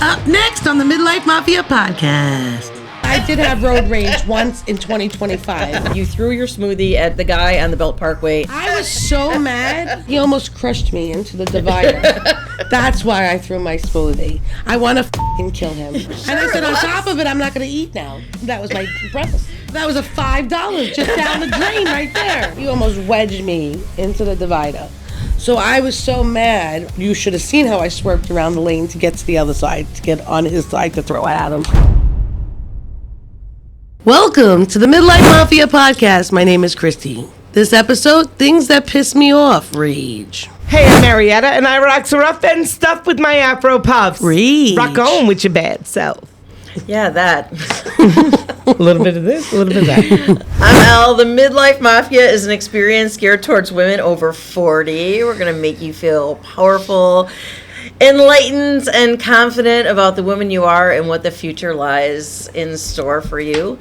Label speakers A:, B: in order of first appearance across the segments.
A: Up next on the Mid-Life Mafia Podcast.
B: I did have road rage once in 2025.
C: You threw your smoothie at the guy on the Belt Parkway.
B: I was so mad, he almost crushed me into the divider. That's why I threw my smoothie. I want to f***ing kill him. And I said, on top of it, I'm not going to eat now. That was my preface. That was a $5 just down the drain right there. He almost wedged me into the divider. So I was so mad. You should have seen how I swerved around the lane to get to the other side, to get on his side to throw it at him.
A: Welcome to the Mid-Life Mafia Podcast. My name is Kristy. This episode, things that piss me off, rage.
D: Hey, I'm Marietta, and I rocks rough and stuff with my Afro puffs.
A: Rage.
D: Rock on with your bad self.
C: Yeah, that.
D: A little bit of this, a little bit of that.
C: I'm Elle. The Mid-Life Mafia is an experience geared towards women over 40. We're going to make you feel powerful, enlightened, and confident about the woman you are and what the future lies in store for you.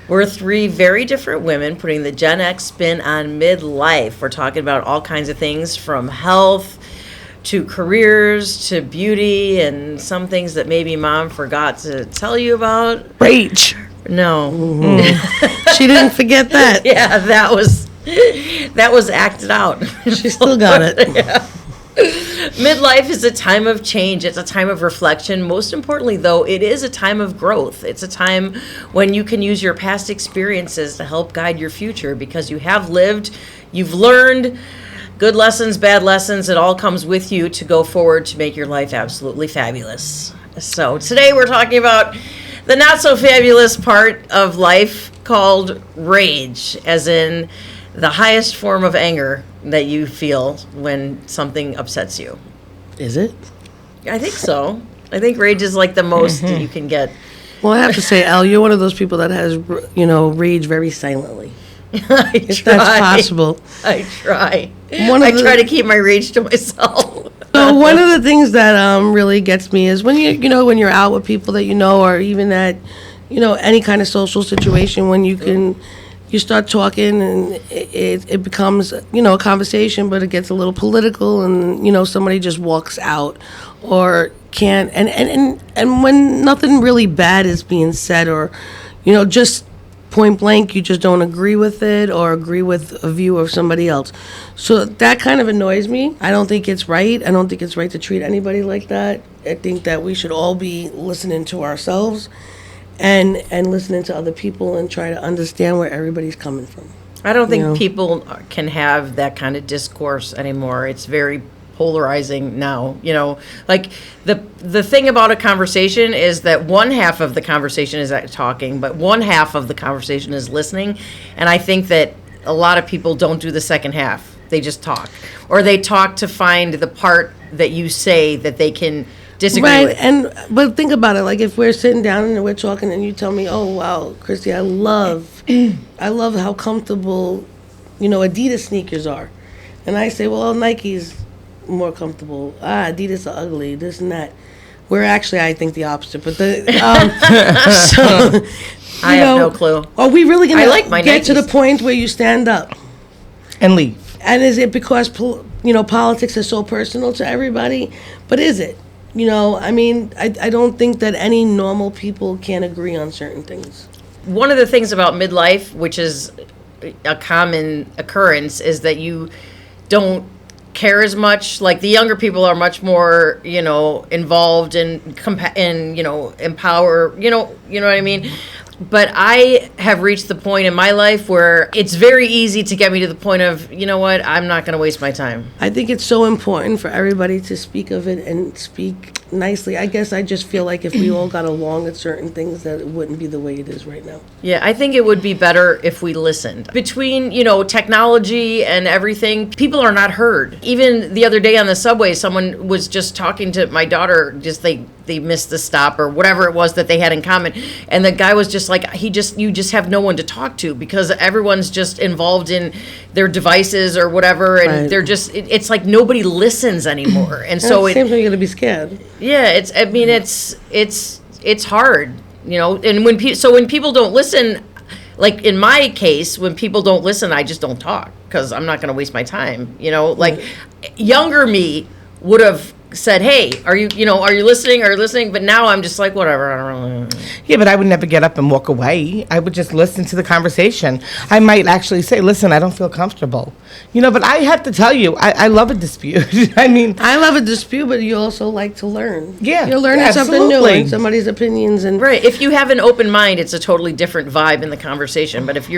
C: We're three very different women putting the Gen X spin on midlife. We're talking about all kinds of things from health to careers to beauty and some things that maybe mom forgot to tell you about.
A: Rage.
C: No.
A: Mm-hmm. She didn't forget that.
C: Yeah, that was acted out.
A: She still got it.
C: Yeah. Midlife is a time of change. It's a time of reflection. Most importantly, though, it is a time of growth. It's a time when you can use your past experiences to help guide your future because you have lived, you've learned good lessons, bad lessons. It all comes with you to go forward to make your life absolutely fabulous. So today we're talking about the not so fabulous part of life called rage, as in the highest form of anger that you feel when something upsets you.
A: Is it?
C: I think so. I think rage is like the most you can get.
A: Well, I have to say, Elle, you're one of those people that has, rage very silently. If that's possible.
C: I try. I try to keep my rage to myself.
A: So one of the things that really gets me is when when you're out with people that you know, or even at any kind of social situation, when you start talking and it becomes a conversation, but it gets a little political, and somebody just walks out or can't, and when nothing really bad is being said, or just point blank, you just don't agree with it or agree with a view of somebody else. So that kind of annoys me. I don't think it's right. I don't think it's right to treat anybody like that. I think that we should all be listening to ourselves and listening to other people and try to understand where everybody's coming from.
C: I don't think people can have that kind of discourse anymore. It's very polarizing now. Like the thing about a conversation is that one half of the conversation is talking, but one half of the conversation is listening. And I think that a lot of people don't do the second half. They just talk, or they talk to find the part that you say that they can disagree with.
A: But think about it. Like if we're sitting down and we're talking, and you tell me, "Oh wow, Kristy, I love how comfortable, Adidas sneakers are," and I say, "Well, Nike's more comfortable. Adidas are ugly. This and that." We're actually, I think, the opposite. But
C: I have no clue.
A: Are we really going
C: to
A: get Nikes to the point where you stand up
D: and leave?
A: And is it because politics is so personal to everybody? But is it? I don't think that any normal people can agree on certain things.
C: One of the things about midlife, which is a common occurrence, is that you don't care as much. Like the younger people are much more, involved and empower. You know what I mean. But I have reached the point in my life where it's very easy to get me to the point of, I'm not going to waste my time.
A: I think it's so important for everybody to speak of it and speak nicely. I guess I just feel like if we all got along at certain things, that it wouldn't be the way it is right now.
C: Yeah, I think it would be better if we listened. Between, technology and everything, people are not heard. Even the other day on the subway, someone was just talking to my daughter, they missed the stop or whatever it was that they had in common. And the guy was just like, you just have no one to talk to because everyone's just involved in their devices or whatever. And
A: right.
C: They're just, it's like nobody listens anymore. And so
A: same thing, you're going to be scared.
C: Yeah, it's hard, and when people don't listen, like in my case, when people don't listen, I just don't talk because I'm not going to waste my time, Younger me would have said, hey, are you listening? But now I'm just like, whatever. I don't know.
D: Yeah, but I would never get up and walk away. I would just listen to the conversation. I might actually say, listen, I don't feel comfortable. But I have to tell you, I love a dispute. I mean,
A: I love a dispute, but you also like to learn.
D: Yeah,
A: You're learning something new,
D: absolutely.
A: and somebody's opinions. And
C: Right. If you have an open mind, it's a totally different vibe in the conversation. But if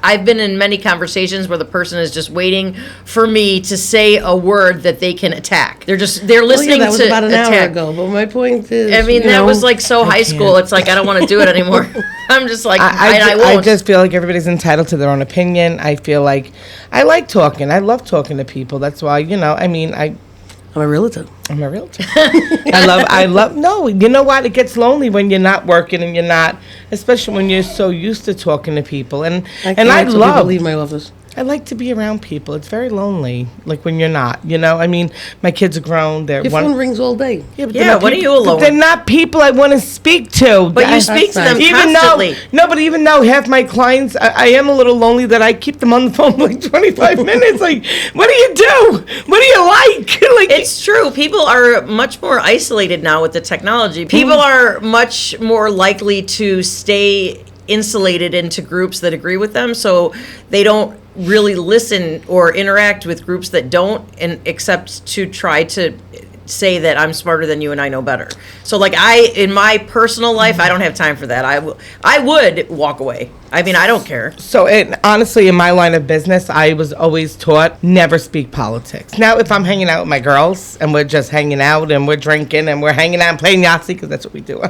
C: I've been in many conversations where the person is just waiting for me to say a word that they can attack. They're listening
A: that was
C: to
A: about an
C: attack.
A: hour ago. But my point is,
C: I mean, that was like so high school. It's like, I don't want to do it anymore. I'm just like, I
D: I
C: won't.
D: just feel like everybody's entitled to their own opinion. I feel like I like talking. I love talking to people. That's why, I'm
A: a realtor.
D: a realtor. I love, no, you know what? It gets lonely when you're not working and you're not, especially when you're so used to talking to people. And
A: I
D: I
A: people
D: love,
A: leave my office.
D: I like to be around people. It's very lonely, like when you're not, I mean, my kids are grown. They're
A: Your phone rings all day.
D: But
C: Yeah,
D: they're not
C: what are
D: people-
C: you alone?
D: but They're not people I want to speak to.
C: But you speak to them
D: even
C: constantly.
D: Even though half my clients, I am a little lonely that I keep them on the phone for like 25 minutes. Like, what do you do? What do you like? Like,
C: It's true. People are much more isolated now with the technology. People are much more likely to stay insulated into groups that agree with them, so they don't really listen or interact with groups that don't, and except to try to say that I'm smarter than you and I know better. So like in my personal life, I don't have time for that. I would walk away. I mean, I don't care.
D: So honestly, in my line of business, I was always taught never speak politics. Now, if I'm hanging out with my girls and we're just hanging out and we're drinking and we're hanging out and playing Yahtzee, because that's what we do.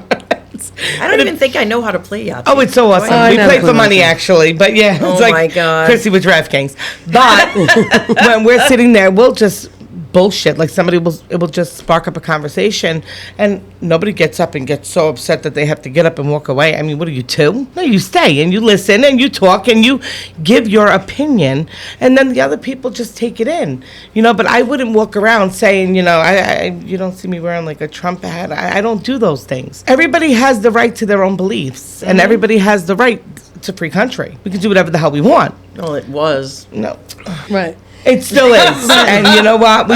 C: I don't even think I know how to play Yahtzee.
D: Oh, it's so awesome.
A: I
D: We
A: never
D: play for
A: played
D: money,
A: Yahtzee.
D: actually. But yeah, it's
C: Oh
D: like
C: my God.
D: Kristy with DraftKings. But when we're sitting there, we'll just bullshit. Like it will just spark up a conversation, and nobody gets up and gets so upset that they have to get up and walk away. I mean, what are you, two? No, you stay and you listen and you talk and you give your opinion, and then the other people just take it in. But I wouldn't walk around saying, you don't see me wearing like a Trump hat. I don't do those things. Everybody has the right to their own beliefs, and everybody has the right to free country. We can do whatever the hell we want.
C: Well, it was.
D: No.
A: Right.
D: It still is. And you know what?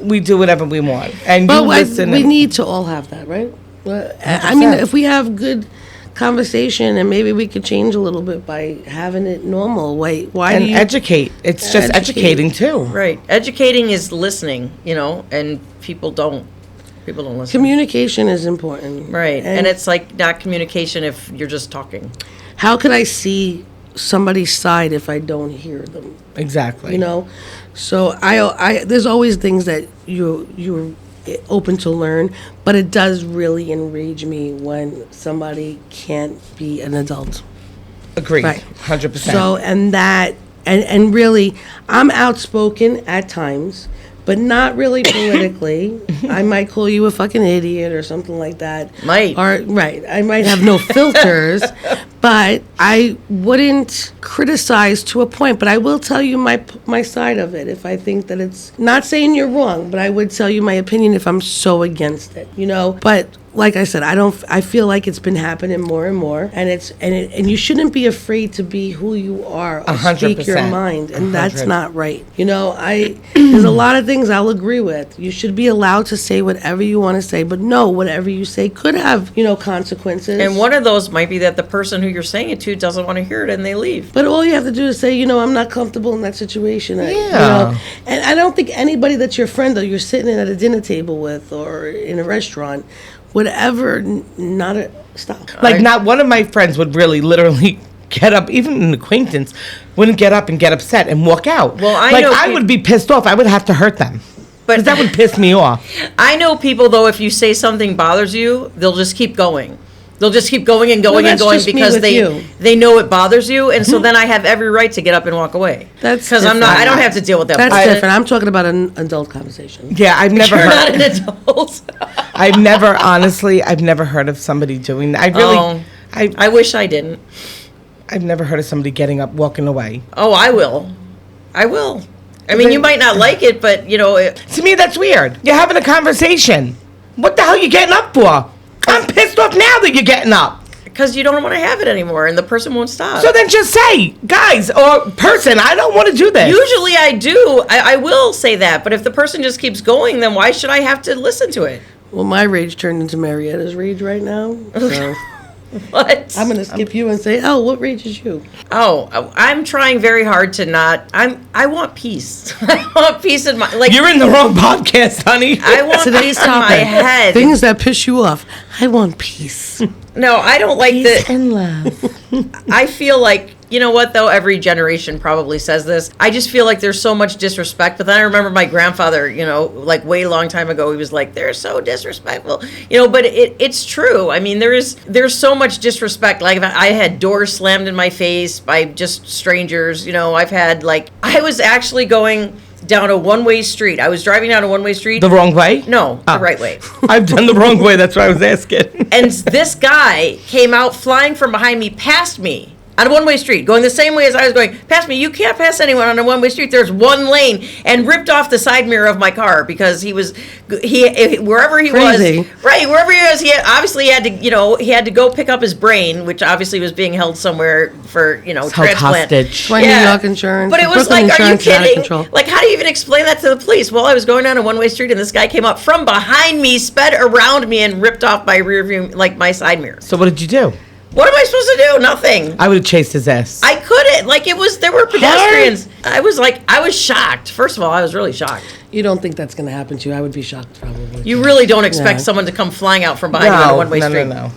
D: We do whatever we want. And
A: But
D: you listen.
A: we need to all have that, right? I mean, if we have good conversation, and maybe we could change a little bit by having it normal. Why
D: and
A: do you
D: educate. It's just
A: Educate.
D: educating too.
C: Right. Educating is listening, and people don't listen.
A: Communication is important,
C: Right. And it's like not communication if you're just talking.
A: how can I see somebody's side if I don't hear them?
D: Exactly.
A: So I there's always things that you're open to learn, but it does really enrage me when somebody can't be an adult.
D: Agreed.
A: Right.
D: 100%.
A: So and really, I'm outspoken at times, but not really politically. I might call you a fucking idiot or something like that.
C: Might.
A: Or right, I might have no filters, but I wouldn't criticize to a point. But I will tell you my side of it if I think that it's not saying you're wrong, but I would tell you my opinion if I'm so against it. But like I said, I feel like it's been happening more and more, and you shouldn't be afraid to be who you are or speak your
D: 100%.
A: mind, and that's
D: 100.
A: not right. There's a lot of things I'll agree with. You should be allowed to say whatever you want to say, but no, whatever you say could have, consequences.
C: And one of those might be that the person who you're saying it to doesn't want to hear it and they leave.
A: But all you have to do is say, I'm not comfortable in that situation.
D: Yeah.
A: And I don't think anybody that's your friend or you're sitting at a dinner table with or in a restaurant would ever stop.
D: like, not one of my friends would really literally get up, even an acquaintance, wouldn't get up and get upset and walk out.
C: Well,
D: I would be pissed off. I would have to hurt them. But that would piss me off.
C: I know people, though, if you say something bothers you, they'll just keep going. They'll just keep going and going
A: Well,
C: and
A: that's
C: going
A: just me
C: because
A: with you.
C: they know it bothers you, and so then I have every right to get up and walk away.
A: That's
C: because I
A: different.
C: don't have to deal with that.
A: That's
C: bullshit.
A: different. I'm talking about an adult conversation.
D: Yeah, I've never
C: You're not
D: heard.
C: an adult.
D: I've never heard of somebody doing that.
C: I wish I didn't.
D: I've never heard of somebody getting up, walking away.
C: Oh, I will. I mean, you might not like it, but
D: To me, that's weird. You're having a conversation. What the hell are you getting up for? I'm pissed off now that you're getting up.
C: because you don't want to have it anymore, and the person won't stop.
D: So then just say, guys or person, I don't want to do this.
C: Usually I do. I will say that, but if the person just keeps going, then why should I have to listen to it?
A: Well, my rage turned into Marietta's rage right now. So
C: What?
A: I'm gonna skip you and say, "Oh, what rage is you?"
C: Oh, I'm trying very hard to not. I want peace. I want peace in my
D: You're in the wrong podcast, honey.
C: I want
A: Today's
C: peace in my
A: topic.
C: head.
A: Things that piss you off. I want peace.
C: No, I don't like
D: Peace
C: the.
D: and love.
C: I feel like, you know what, though? Every generation probably says this. I just feel like there's so much disrespect. But then I remember my grandfather, you know, like way long time ago, he was like, they're so disrespectful. You know, but it's true. I mean, there's so much disrespect. Like, I had doors slammed in my face by just strangers. You know, I've had, like, I was actually going down a one-way street. I was driving down a one-way street.
D: The wrong way?
C: No, the right way.
D: I've done the wrong way. That's what I was asking.
C: And this guy came out flying from behind me, past me, on a one-way street, going the same way as I was going, past me. You can't pass anyone on a one-way street. There's one lane, and ripped off the side mirror of my car because wherever he
A: Crazy.
C: was, right, wherever he was, he had to, you know, he had to go pick up his brain, which obviously was being held somewhere for, you know,
D: Held
C: transplant.
D: hostage.
A: My New York insurance.
C: But it was
A: Brooklyn
C: like, are you
A: insurance is out of
C: kidding?
A: control.
C: Like, how do you even explain that to the police? Well, I was going down a one-way street, and this guy came up from behind me, sped around me, and ripped off my rear view, like my side mirror.
D: So what did you do?
C: What am I supposed to do? Nothing.
D: I would have chased his ass.
C: I couldn't. Like, there were pedestrians. I was shocked. First of all, I was really shocked.
A: You don't think that's gonna happen to you? I would be shocked, probably.
C: You really don't expect
A: No.
C: someone to come flying out from behind you on a one-way street.
D: No.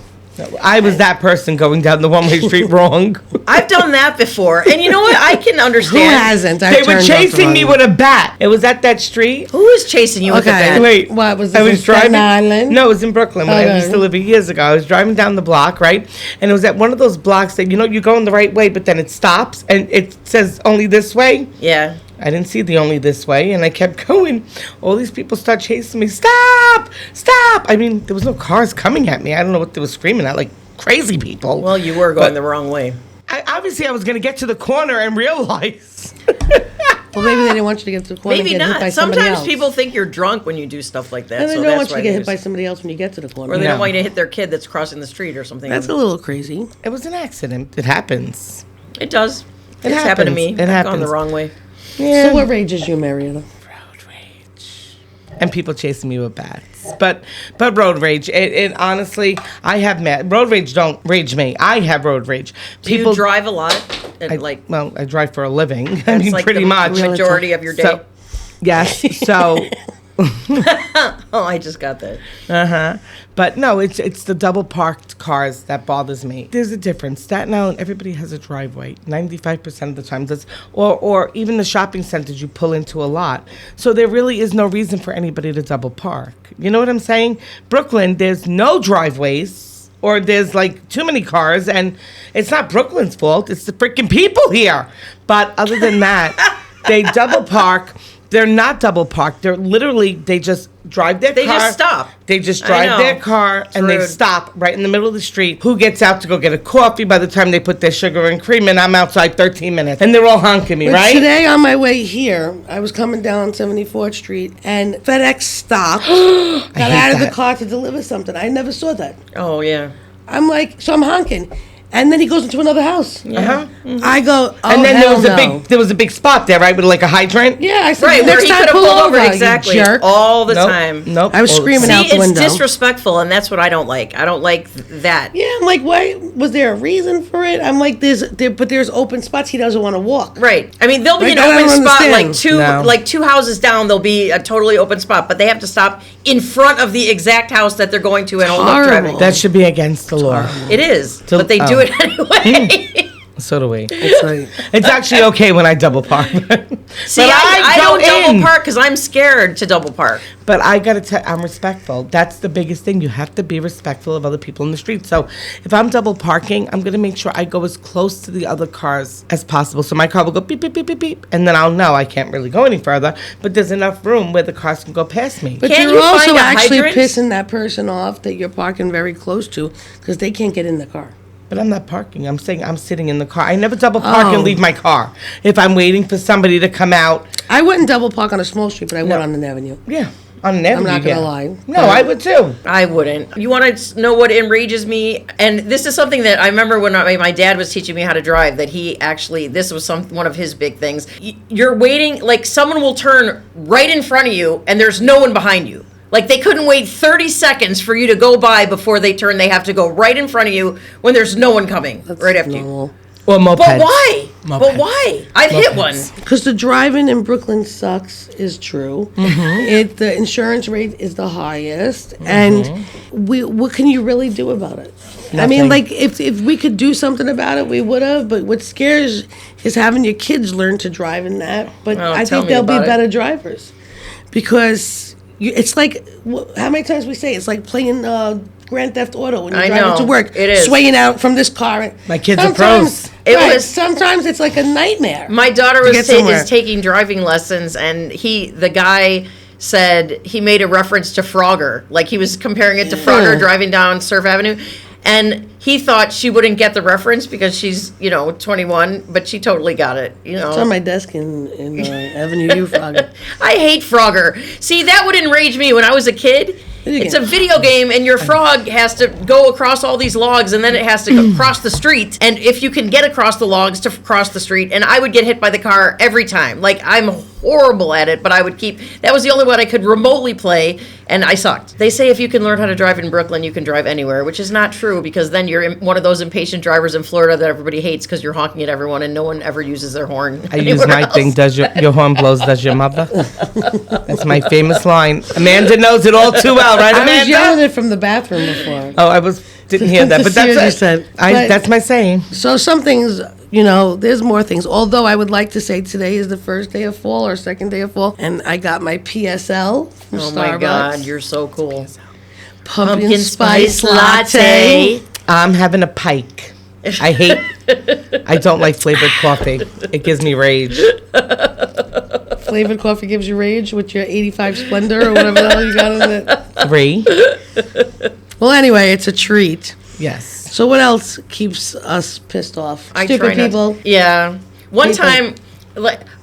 D: I was that person going down the one-way street wrong.
C: I've done that before. And you know what? I can
A: Who
C: understand.
A: hasn't? I've
D: They were
A: turned off the
D: chasing me
A: wrong
D: with a bat. It was at that street.
C: Who is chasing you with a
A: Okay.
C: bat?
D: Wait,
A: What, was this
D: I
A: in
D: was
A: Staten
D: driving.
A: Island?
D: No, it was in Brooklyn when I
A: Okay.
D: used to live here years ago. I was driving down the block, right, and it was at one of those blocks that you go in the right way, but then it stops and it says only this way.
C: Yeah.
D: I didn't see the only this way, and I kept going. All these people start chasing me. Stop! Stop! I mean, there was no cars coming at me. I don't know what they were screaming at, like crazy people.
C: Well, you were going the wrong way.
D: Obviously, I was going to get to the corner and realize.
A: Well, maybe they didn't want you to get to the corner
C: Maybe
A: and get hit by
C: not.
A: somebody
C: Sometimes
A: else.
C: people think you're drunk when you do stuff like that.
A: And they
C: So
A: don't
C: that's
A: want you
C: why
A: to get
C: they
A: hit by
C: just-
A: somebody else when you get to the corner.
C: Or they
D: No.
C: don't want you to hit their kid that's crossing the street or something.
A: That's a little crazy.
D: It was an accident. It happens.
C: It does.
D: It
C: It's happened to
D: happens.
C: me.
D: It
C: I've gone
D: happens.
C: the wrong way.
D: Yeah.
A: So what rages you, Marietta?
D: Road rage. And people chasing me with bats. But road rage. It honestly, I have road rage don't rage me. I have road rage.
C: Do you drive a lot? And
D: I drive for a living. I
C: that's
D: mean,
C: like
D: pretty
C: the
D: much.
C: majority of your day.
D: So, yes. So,
C: Oh, I just got that.
D: but no, it's the double parked cars that bothers me. There's a difference. Staten Island, everybody has a driveway. 95% of the time, or even the shopping centers you pull into a lot. So there really is no reason for anybody to double park. You know what I'm saying? Brooklyn, there's no driveways, or there's like too many cars, and it's not Brooklyn's fault. It's the freaking people here. But other than that, they double park. They're not double parked. They're literally, they just drive their car.
C: They just stop.
D: They just
C: I
D: drive
C: know.
D: their car and they
C: rude.
D: stop right in the middle of the street. Who gets out to go get a coffee? By the time they put their sugar and cream in, I'm outside 13 minutes. And they're all honking me,
A: But
D: right?
A: today on my way here, I was coming down 74th Street and FedEx stopped, got
D: hate
A: out of the
D: that.
A: car to deliver something. I never saw that.
C: Oh, yeah.
A: I'm like, so I'm honking. And then he goes into another house.
D: Uh-huh.
A: I go, oh,
D: And then
A: hell
D: there was a big spot there, right, with like a hydrant.
A: Yeah, I said,
C: Right, where
A: next
C: he
A: time
C: could have
A: pull
C: pulled over
A: you
C: exactly
A: jerk.
C: all the
D: Nope.
C: time.
D: Nope.
A: I was
D: Oh,
A: screaming
C: See,
A: out the
C: it's
A: window.
C: disrespectful, and that's what I don't like. I don't like that.
A: Yeah, I'm like, why? Was there a reason for it? I'm like, but there's open spots he doesn't want to walk.
C: Right. I mean, there'll be
A: Like,
C: an
A: I
C: open
A: don't
C: spot
A: understand.
C: like two houses down. There'll be a totally open spot, but they have to stop in front of the exact house that they're going to and hold up
A: Horrible.
C: driving.
D: That should be against the law.
C: It is, but they do
D: oh.
C: it anyway.
D: So do we.
A: It's like,
D: It's actually okay when I double park.
C: See, I don't double park because I'm scared to double park.
D: But I gotta tell, I'm respectful. That's the biggest thing. You have to be respectful of other people in the street. So if I'm double parking, I'm gonna make sure I go as close to the other cars as possible. So my car will go beep, beep, beep, beep, beep, and then I'll know I can't really go any further. But there's enough room where the cars can go past me.
A: but
C: Can't
A: you're
C: you
A: also
C: find a
A: actually
C: hydrant?
A: pissing that person off that you're parking very close to because they can't get in the car.
D: But I'm not parking. I'm saying I'm sitting in the car. I never double park and leave my car. If I'm waiting for somebody to come out.
A: I wouldn't double park on a small street, but I would on an avenue.
D: Yeah. On an avenue,
A: I'm not going to lie.
D: No, I would too.
C: I wouldn't. You want to know what enrages me? And this is something that I remember when my dad was teaching me how to drive, that he actually, this was one of his big things. You're waiting, like someone will turn right in front of you and there's no one behind you. Like they couldn't wait 30 seconds for you to go by before they turn. They have to go right in front of you when there's no one coming right after you.
D: Or mopeds.
C: But why?
D: Mopeds.
C: But why? I've hit one.
A: Because the driving in Brooklyn sucks is true. The insurance rate is the highest. And what can you really do about it?
D: Nothing.
A: I mean, like, if we could do something about it, we would have. But what scares is having your kids learn to drive in that. But I think they'll be better drivers. Because it's like, how many times we say it's like playing Grand Theft Auto when you're driving to work.
C: It is.
A: Swaying out from this car.
D: My kids are pros.
A: Sometimes it's like a nightmare.
C: My daughter is taking driving lessons, and the guy said he made a reference to Frogger. Like he was comparing it to Frogger driving down Surf Avenue. And he thought she wouldn't get the reference because she's, 21, but she totally got it,
A: It's on my desk in Avenue U, Frogger.
C: I hate Frogger. See, that would enrage me when I was a kid. It's a video game, and your frog has to go across all these logs, and then it has to go across the street. And if you can get across the logs to cross the street, and I would get hit by the car every time. Like, I'm horrible at it, but I would that was the only one I could remotely play, and I sucked. They say if you can learn how to drive in Brooklyn, you can drive anywhere, which is not true, because then you're one of those impatient drivers in Florida that everybody hates because you're honking at everyone, and no one ever uses their horn.
D: I use my thing, does your horn blows, does your mother? That's my famous line. Amanda knows it all too well. Right, Amanda?
A: I was yelling it from the bathroom before.
D: Oh, didn't hear that, but that's what you said. That's my saying.
A: So some things, there's more things. Although I would like to say today is the first day of fall or second day of fall, and I got my PSL from Starbucks.
C: Oh my God, you're so cool.
A: Pumpkin spice latte.
D: I'm having a pike. I don't like flavored coffee. It gives me rage.
A: Flavored coffee gives you rage with your 85 Splendor or whatever the hell you got in it?
D: 3.
A: Well, anyway, it's a treat.
D: Yes.
A: So what else keeps us pissed off? Stupid people.
C: Yeah. One time,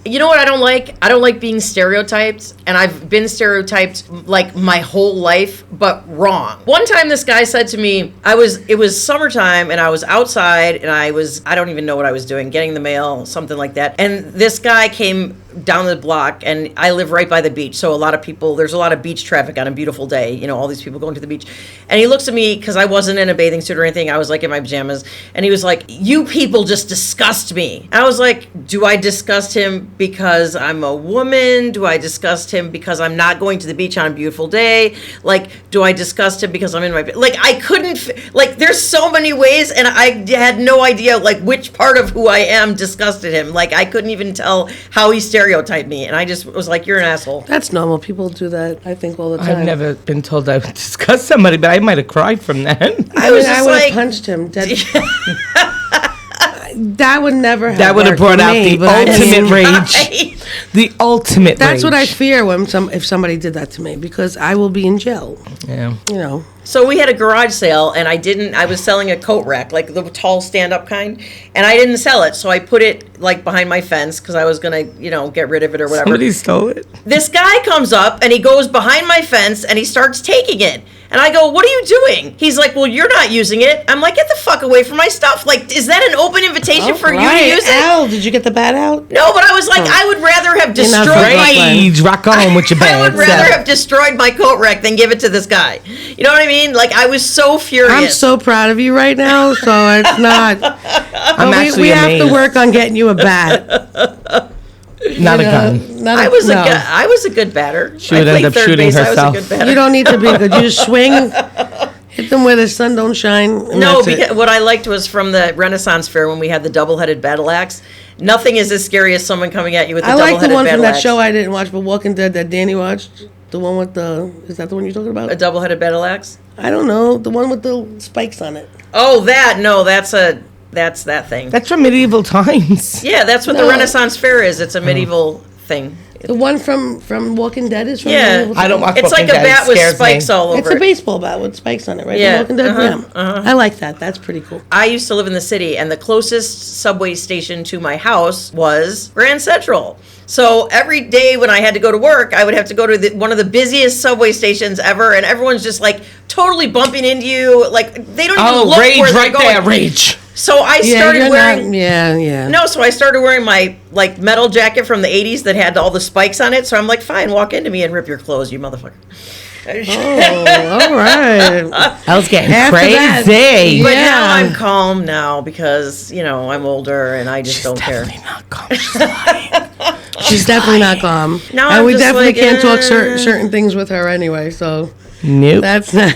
C: you know what I don't like? I don't like being stereotyped, and I've been stereotyped like my whole life, but wrong. One time this guy said to me, it was summertime, and I was outside, and I don't even know what I was doing, getting the mail, something like that. And this guy came down the block, and I live right by the beach, so there's a lot of beach traffic on a beautiful day, all these people going to the beach. And he looks at me, because I wasn't in a bathing suit or anything, I was like in my pajamas, and he was like, "You people just disgust me." And I was like, do I disgust him because I'm a woman? Do I disgust him because I'm not going to the beach on a beautiful day? Like, do I disgust him because I'm in my... Like, I couldn't... Like, there's so many ways, and I had no idea, like, which part of who I am disgusted him. Like, I couldn't even tell how he stereotyped me, and I just was like, you're an asshole.
A: That's normal. People do that, I think, all the time.
D: I've never been told I would discuss somebody, but I might have cried from that.
A: I would have punched him. That would never have
D: That would have brought out the ultimate rage.
C: Right.
D: The ultimate
A: That's
D: rage.
A: what I fear if somebody did that to me, because I will be in jail.
D: Yeah.
C: So we had a garage sale, and I was selling a coat rack, like the tall stand-up kind, and I didn't sell it, so I put it, like, behind my fence, because I was going to, get rid of it or whatever.
D: Somebody stole it.
C: This guy comes up, and he goes behind my fence, and he starts taking it. And I go, "What are you doing?" He's like, "Well, you're not using it." I'm like, "Get the fuck away from my stuff. Like, is that an open invitation for you to use it?"
A: Al, did you get the bat out?
C: No, but I was like, I would rather have destroyed
D: Rage, rock on with your bad
C: I would rather have destroyed my coat rack than give it to this guy. You know what I mean? Like, I was so furious.
A: I'm so proud of you right now, so it's not.
D: actually
A: we have
D: amazed.
A: to work on getting you a bat.
D: Not a gun.
C: I was a good batter.
D: She would end up shooting herself.
C: I was a good batter.
A: You don't need to be good. You just swing, hit them where the sun don't shine.
C: No, because what I liked was from the Renaissance Fair when we had the double-headed battle axe. Nothing is as scary as someone coming at you with a double-headed battle axe.
A: I like the one from that show I didn't watch, but Walking Dead that Danny watched. The one with is that the one you're talking about?
C: A double-headed battle axe?
A: I don't know. The one with the spikes on it.
C: Oh, that's that thing.
D: That's from medieval times.
C: Yeah, that's what the Renaissance Fair is. It's a medieval thing.
A: The one from Walking Dead is from
C: Yeah.
D: I don't watch
C: It's like
D: Walking
C: a
D: Dead.
C: bat with
D: Scares
C: spikes
D: me.
C: all over
A: It's a
C: it.
A: baseball bat with spikes on it, right?
C: Yeah,
A: The Walking Dead.
C: uh-huh.
A: I like that. That's pretty cool.
C: I used to live in the city, and the closest subway station to my house was Grand Central. So every day when I had to go to work, I would have to go to one of the busiest subway stations ever, and everyone's just like totally bumping into you. Like they don't even look
D: rage
C: where they're
D: right
C: going.
D: there, rage.
C: So I started
A: you're
C: wearing.
A: yeah.
C: No, so I started wearing my like metal jacket from the 80s that had all the spikes on it. So I'm like, fine, walk into me and rip your clothes, you motherfucker.
A: Oh, all right.
D: I was getting
A: After that,
D: crazy.
C: But
A: Yeah.
C: now I'm calm now because, I'm older and I just don't care.
D: Definitely not calm. She's lying.
A: She's definitely not calm.
C: Now
A: and
C: I'm
A: we
C: just
A: definitely
C: like,
A: can't talk certain things with her anyway, so
D: Nope.
A: that's not.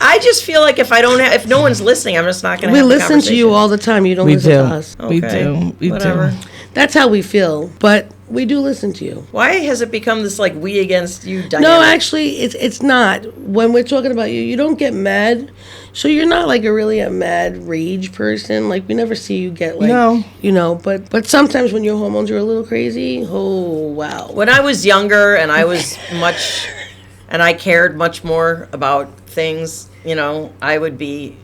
C: I just feel like if no one's listening, I'm just not going to
A: We
C: have the
A: listen to you
C: conversation.
A: all the time. You don't
D: We
A: listen
D: do.
A: to us.
D: We
C: Okay,
D: do. We
C: whatever.
D: do.
A: That's how we feel, but we do listen to you.
C: Why has it become this like we against you dynamic?
A: No, actually, it's not. When we're talking about you, you don't get mad. So you're not like a mad rage person. Like we never see you get like,
D: No.
A: But sometimes when your hormones are a little crazy, oh wow.
C: When I was younger and I was and I cared much more about things,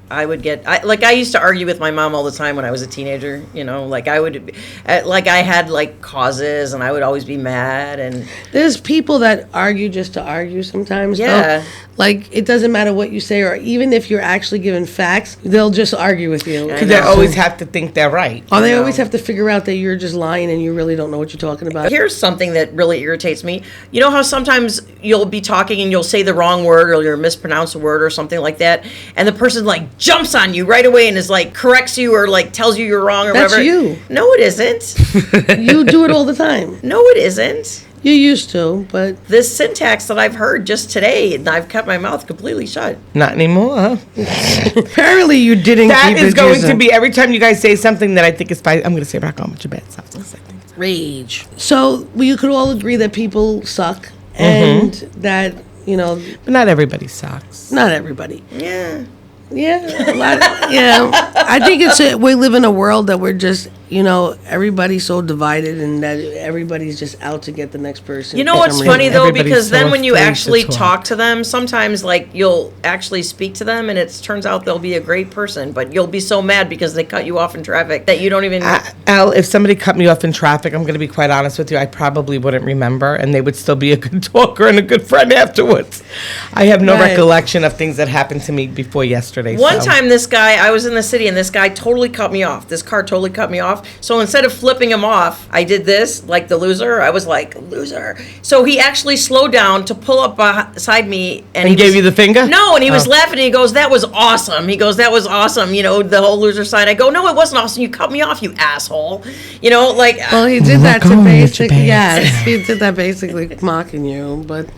C: I used to argue with my mom all the time when I was a teenager, I had like causes and I would always be mad and
A: There's people that argue just to argue sometimes.
C: Yeah.
A: Like it doesn't matter what you say, or even if you're actually given facts, they'll just argue with you.
D: Because they always have to think they're right.
A: Or they
C: know.
A: always have to figure out that you're just lying and you really don't know what you're talking about.
C: here's something that really irritates me. You know how sometimes you'll be talking and you'll say the wrong word or you'll mispronounce a word or something like that, and the person like jumps on you right away and is like corrects you or like tells you you're wrong or
A: That's
C: whatever.
A: you.
C: No, it isn't.
A: You do it all the time.
C: No, it isn't.
A: You used to, but
C: This syntax that I've heard just today, and I've kept my mouth completely shut.
D: Not anymore, huh?
A: apparently you didn't
D: That
A: keep
D: is
A: it
D: going
A: using.
D: to be every time you guys say something that I think is spicy. I'm going to say rock on with your bad stuff.
A: rage. So we could all agree that people suck and that,
D: But not everybody sucks.
A: not everybody.
C: Yeah.
A: Yeah, a lot. I think we live in a world that we're just, everybody's so divided and that everybody's just out to get the next person.
C: You know
A: for
C: what's
A: some
C: funny
A: reason.
C: though,
D: Everybody's
C: because
D: so
C: then when you
D: afraid to
C: actually
D: talk.
C: talk to them, sometimes like you'll actually speak to them, and it turns out they'll be a great person, but you'll be so mad because they cut you off in traffic that you don't even.
D: Al, if somebody cut me off in traffic, I'm going to be quite honest with you, I probably wouldn't remember, and they would still be a good talker and a good friend afterwards. I have no
A: Right.
D: recollection of things that happened to me before yesterday.
C: One
D: so.
C: time, I was in the city, and this guy totally cut me off. This car totally cut me off. So instead of flipping him off, I did this, like the loser. I was like, loser. So he actually slowed down to pull up beside me. And he
D: gave you the finger?
C: No, and he was
D: Oh.
C: laughing, and he goes, that was awesome. He goes, that was awesome, the whole loser side. I go, no, it wasn't awesome. You cut me off, you asshole.
A: Well, he did that to
D: on with your
A: basically,
D: bad
A: yes, he did that basically mocking you. But,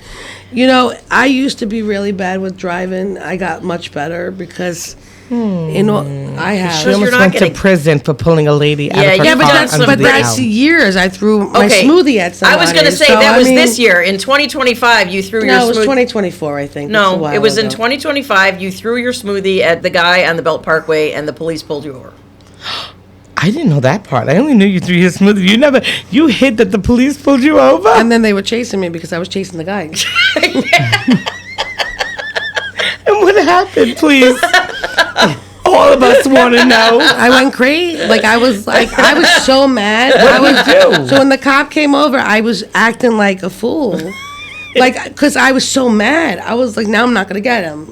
A: I used to be really bad with driving. I got much better because, I
D: She
A: have.
C: you're
D: almost
C: not
D: went to
C: getting-
D: prison for pulling a lady out
C: Yeah,
D: of her
C: yeah,
A: But
C: but
D: car
A: that's
C: some
D: under
A: but
D: the
C: great-
A: that's
D: out.
A: years. I threw my smoothie at
C: I
A: somebody.
C: was going to say,
A: so,
C: that was
A: I mean,
C: this year. In 2025, you threw your
A: No, it was
C: smoothie.
A: 2024, I think. That's a
C: No,
A: while
C: it was in
A: ago.
C: 2025. You threw your smoothie at the guy on the Belt Parkway, and the police pulled you over.
D: I didn't know that part. I only knew you threw your smoothie. You hid that the police pulled you over?
A: And then they were chasing me because I was chasing the guy.
D: And what happened, please? All of us want to know.
A: I went crazy. I was so mad. So when the cop came over, I was acting like a fool. Because I was so mad. I was like, now I'm not going to get him.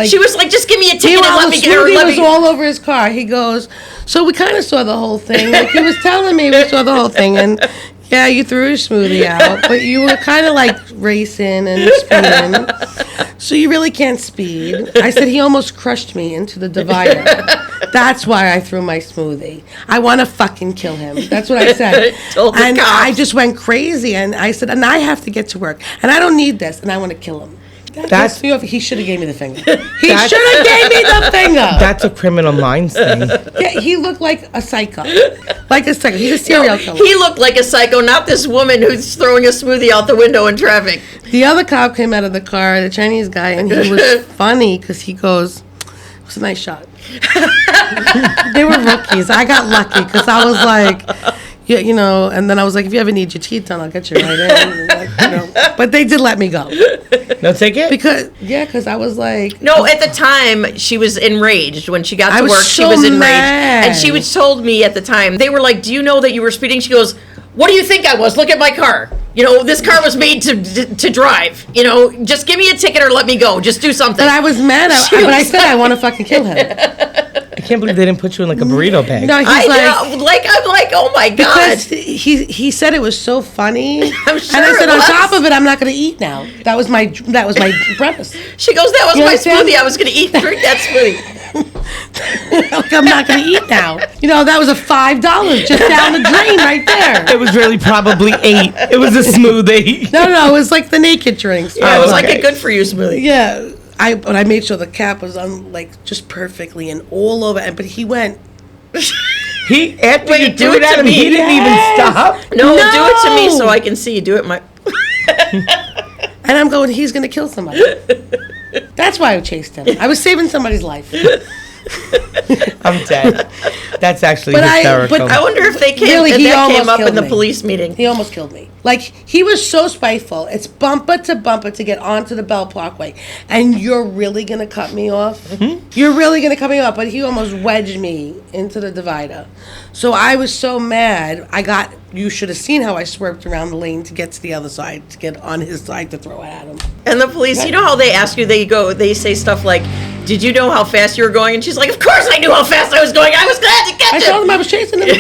C: She was like, just give me a ticket and
A: Meanwhile,
C: let
A: the
C: me get her.
A: smoothie
C: Let
A: was
C: me.
A: all over his car. He goes, so we kind of saw the whole thing. He was telling me we saw the whole thing. And yeah, you threw your smoothie out, but you were kind of racing and speeding. So you really can't speed. I said, he almost crushed me into the divider. That's why I threw my smoothie. I want to fucking kill him. That's what I said.
C: Told the
A: And
C: cops.
A: I just went crazy. And I said, and I have to get to work. And I don't need this. And I want to kill him.
D: That's-
A: He should have gave me the finger. He should have gave me the finger.
D: That's a criminal minds thing.
A: Yeah, he looked like a psycho. He's a serial killer.
C: He looked like a psycho, not this woman who's throwing a smoothie out the window in traffic.
A: The other cop came out of the car, the Chinese guy, and he was funny because he goes, it was a nice shot. They were rookies. I got lucky because I was like, yeah, and then I was like, if you ever need your teeth done, I'll get you right in. But they did let me go.
D: No ticket?
A: Because I was like...
C: No, at the time, she was enraged. When she got
A: I
C: to
A: was
C: work, she
A: so
C: was enraged.
A: mad.
C: And she told me at the time, they were like, do you know that you were speeding? She goes, what do you think I was? Look at my car. This car was made to drive. Just give me a ticket or let me go. Just do something.
A: But I was mad. But I said I want to fucking kill him.
D: I can't believe they didn't put you in like a burrito bag.
A: No, he's
C: I'm like, oh my God.
A: Because he said it was so funny.
C: I'm sure
A: and I said,
C: it
A: on
C: was.
A: top of it, I'm not going to eat now. That was my preface.
C: She goes, that was
A: You
C: my
A: understand?
C: smoothie. I was going to eat and drink that smoothie.
A: Like, I'm not going to eat now. That was a $5 just down the drain right there.
D: It was really probably $8. It was a smoothie.
A: No, it was like the naked drinks.
C: Yeah, it was
D: okay.
C: like a good for you smoothie.
A: Yeah. But I made sure the cap was on, like, just perfectly and all over. But he went...
D: After
C: Wait,
D: you
C: do
D: threw
C: it
D: it at
C: to
D: him,
C: me.
D: he didn't even stop.
C: No, do it to me
A: No.
C: so I can see. Do it my...
A: And I'm going, he's going to kill somebody. That's why I chased him. I was saving somebody's life.
D: I'm dead. That's actually
A: But
D: hysterical.
C: I wonder if they came,
A: Really,
C: if
A: he
C: that
A: almost
C: came up
A: killed
C: in the
A: me.
C: police meeting.
A: He almost killed me. Like, he was so spiteful. It's bumper to get onto the Belt Parkway. And you're really going to cut me off?
C: Mm-hmm.
A: You're really going to cut me off? But he almost wedged me into the divider. So I was so mad. You should have seen how I swerved around the lane to get to the other side, to get on his side to throw it at him.
C: And the police, you know how they ask you, they say stuff like, did you know how fast you were going? And she's like, of course I knew how fast I was going. I was glad to
A: I
C: catch
A: told
C: him.
A: him I was chasing him.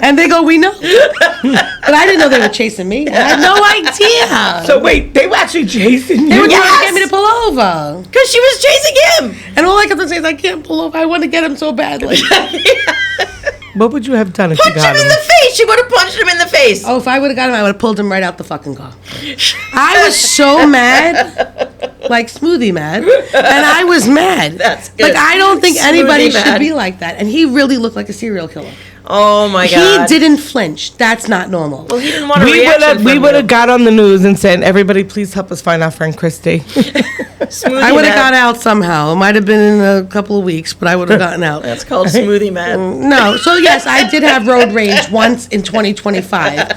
A: And they go, we know. But I didn't know they were chasing me. I had no idea.
D: So wait, they were actually chasing
A: They
D: you?
A: were trying
C: Yes.
A: to get me to pull over.
C: Because she was chasing him.
A: And all I kept on saying is, I can't pull over. I want to get him so badly.
D: What would you have done if
C: Punch
D: you got
C: him in
D: him?
C: the face. She would have punched him in the face.
A: Oh, if I would have got him, I would have pulled him right out the fucking car. I was so mad. Like smoothie mad. And I was mad.
C: That's good.
A: Like, I don't think anybody
C: Smoothie
A: should
C: mad.
A: be like that. And he really looked like a serial killer.
C: Oh my
A: He
C: God.
A: didn't flinch. That's not normal.
C: Well, he didn't want a
D: We
C: reaction
D: would
C: from
D: have got on the news and said, everybody please help us find our friend Kristy.
C: Smoothie
A: I would have
C: man.
A: got out somehow. It might have been in a couple of weeks, but I would have gotten out.
C: That's called smoothie man.
A: No. So, yes, I did have road rage once in 2025.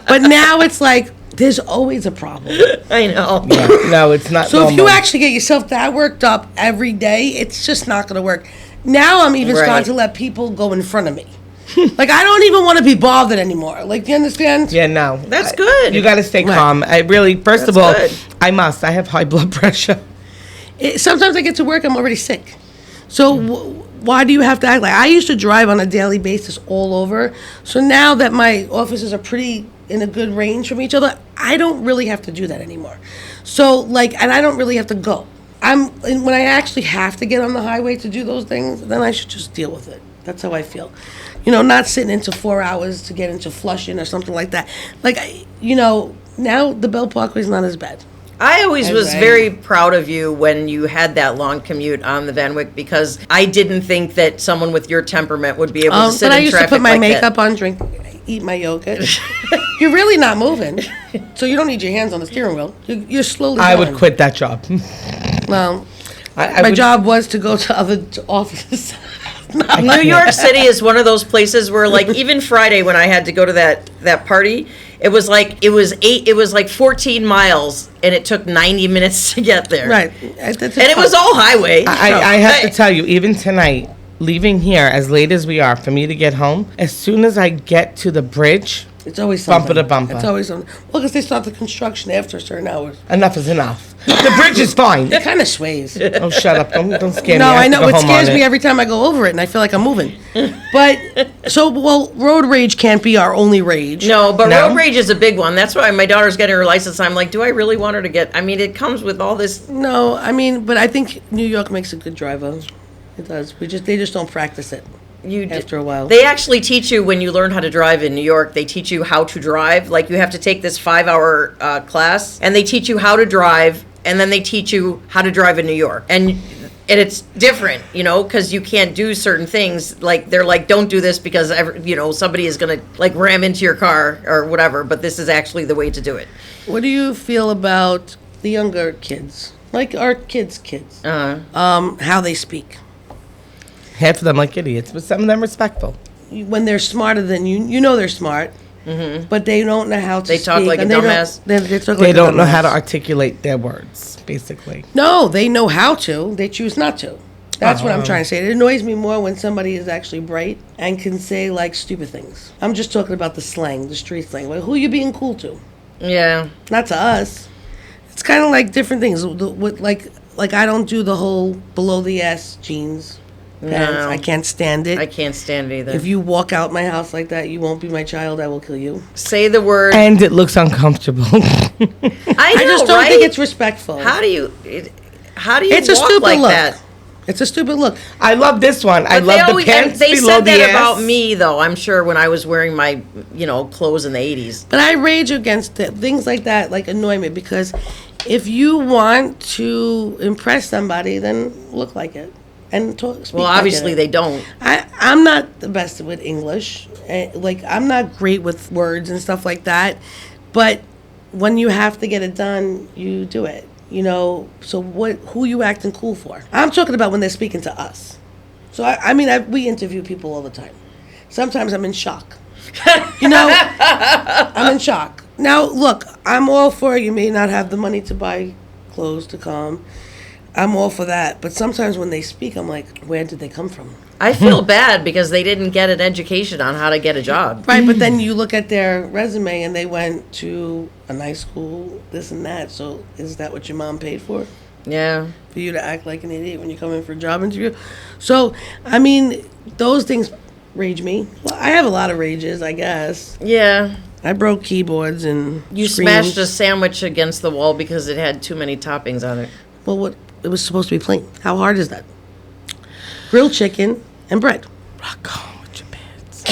A: But now it's like, there's always a problem.
C: I know.
D: No, it's not
A: So if you
D: normal.
A: actually get yourself that worked up every day, it's just not going to work. Now I'm even
C: Right.
A: starting to let people go in front of me. Like, I don't even want to be bothered anymore. Like, do you understand?
D: Yeah, no.
C: That's good.
D: You got to stay
A: Right.
D: calm. I really, first of all,
C: That's good.
D: I have high blood pressure.
A: Sometimes I get to work, I'm already sick. So why do you have to act like... I used to drive on a daily basis all over. So now that my offices are pretty in a good range from each other, I don't really have to do that anymore. So, like, and I don't really have to go. And when I actually have to get on the highway to do those things, then I should just deal with it. That's how I feel. Not sitting into 4 hours to get into Flushing or something like that. Like, now the Belt Parkway is not as bad.
C: I always was
A: Right.
C: very proud of you when you had that long commute on the Van Wyck because I didn't think that someone with your temperament would be able to sit
A: But I
C: in
A: used to
C: traffic
A: put my
C: like
A: makeup
C: that.
A: on, eat my yogurt. You're really not moving, so you don't need your hands on the steering wheel. You're slowly.
D: I would
A: going.
D: quit that job.
A: Well,
D: I
A: my
D: would-
A: job was to go to other offices.
C: New York City is one of those places where, like, even Friday when I had to go to that party, it was like 14 miles, and it took 90 minutes to get there.
A: Right,
C: And it was all highway.
D: I have to tell you, even tonight, leaving here as late as we are, for me to get home, as soon as I get to the bridge,
A: It's always something.
D: Bumper to bumper.
A: It's always something. Well, because they start the construction after certain hours.
D: enough is enough. The bridge is fine.
A: It kind of sways.
D: Oh, shut up. Don't scare me.
A: No,
D: have
A: I
D: to
A: know.
D: go
A: It
D: home
A: scares
D: on
A: me every time I go over it, and I feel like I'm moving. But, road rage can't be our only rage.
C: No, but
D: No?
C: road rage is a big one. That's why my daughter's getting her license. I'm like, do I really want her to get? I mean, it comes with all this.
A: No, but I think New York makes a good driver. It does. They just don't practice it. After a while.
C: They actually teach you when you learn how to drive in New York. They teach you how to drive. Like you have to take this 5-hour class, and they teach you how to drive, and then they teach you how to drive in New York. And it's different, because you can't do certain things. Like they're like, don't do this because somebody is gonna like ram into your car or whatever. But this is actually the way to do it.
A: What do you feel about the younger kids, like our kids? How they speak?
D: half of them like idiots, but some of them respectful.
A: When they're smarter than you, you know they're smart, but they don't know how to
C: They
A: speak.
C: talk like a
A: and
C: dumbass.
A: They talk
D: They
A: like a
D: don't know
A: dumbass.
D: how to articulate their words, basically.
A: No, they know how to. They choose not to. That's what I'm trying to say. It annoys me more when somebody is actually bright and can say like stupid things. I'm just talking about the slang, the street slang. Like, who you being cool to?
C: Yeah.
A: Not to us. It's kind of like different things. Like I don't do the whole below the ass jeans pants.
C: No.
A: I can't stand it.
C: I can't stand it either.
A: If you walk out my house like that, you won't be my child. I will kill you.
C: say the word,
D: And it looks uncomfortable.
C: I know,
A: I just don't
C: right?
A: think it's respectful.
C: How do you?
A: It's a
C: walk
A: stupid
C: like
A: look.
C: that?
A: It's a stupid look.
D: I love this one. I
C: But
D: love the pants
C: they
D: below
C: said
D: the
C: that
D: ass.
C: about me, though. I'm sure when I was wearing my, clothes in the 80s.
A: But I rage against it. Things like that like annoy me because if you want to impress somebody, then look like it and talk. Speak
C: Well,
A: like
C: obviously
A: it.
C: they don't.
A: I'm not the best with English. Like I'm not great with words and stuff like that. But when you have to get it done, you do it. So who you acting cool for? I'm talking about when they're speaking to us. So we interview people all the time. Sometimes I'm in shock. I'm in shock. Now, look, I'm all for you may not have the money to buy clothes to come. I'm all for that. But sometimes when they speak, I'm like, where did they come from?
C: I feel bad because they didn't get an education on how to get a job.
A: Right, but then you look at their resume and they went to a nice school, this and that. So is that what your mom paid for?
C: Yeah.
A: For you to act like an idiot when you come in for a job interview? So, those things rage me. Well, I have a lot of rages, I guess.
C: Yeah.
A: I broke keyboards and
C: You
A: screens.
C: smashed a sandwich against the wall because it had too many toppings on it.
A: Well, it was supposed to be plain. How hard is that? Grilled chicken and bread.
D: Rock home with your pants.